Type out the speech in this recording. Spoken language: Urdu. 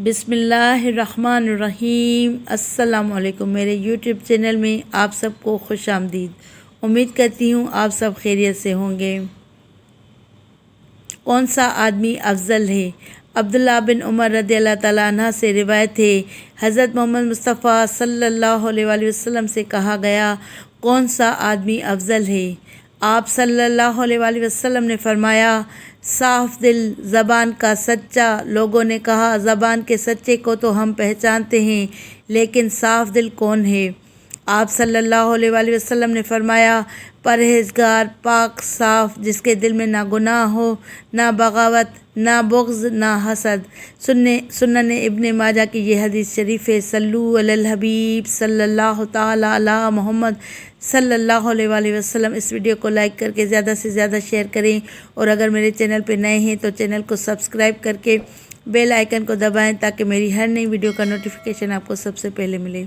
بسم اللہ الرحمن الرحیم۔ السلام علیکم، میرے یوٹیوب چینل میں آپ سب کو خوش آمدید۔ امید کرتی ہوں آپ سب خیریت سے ہوں گے۔ کون سا آدمی افضل ہے؟ عبداللہ بن عمر رضی اللہ تعالیٰ عنہ سے روایت ہے، حضرت محمد مصطفیٰ صلی اللہ علیہ وآلہ وسلم سے کہا گیا، کون سا آدمی افضل ہے؟ آپ صلی اللہ علیہ وآلہ وسلم نے فرمایا، صاف دل زبان کا سچا۔ لوگوں نے کہا، زبان کے سچے کو تو ہم پہچانتے ہیں، لیکن صاف دل کون ہے؟ آپ صلی اللہ علیہ وآلہ وسلم نے فرمایا، پرہیزگار، پاک، صاف، جس کے دل میں نہ گناہ ہو، نہ بغاوت، نہ بغض، نہ حسد۔ سنن ابن ماجہ کی یہ حدیث شریف ہے۔ صلو علی الحبیب صلی اللہ تعالیٰ علی محمد صلی اللہ علیہ وآلہ وسلم۔ اس ویڈیو کو لائک کر کے زیادہ سے زیادہ شیئر کریں، اور اگر میرے چینل پہ نئے ہیں تو چینل کو سبسکرائب کر کے بیل آئیکن کو دبائیں تاکہ میری ہر نئی ویڈیو کا نوٹیفیکیشن آپ کو سب سے پہلے ملے۔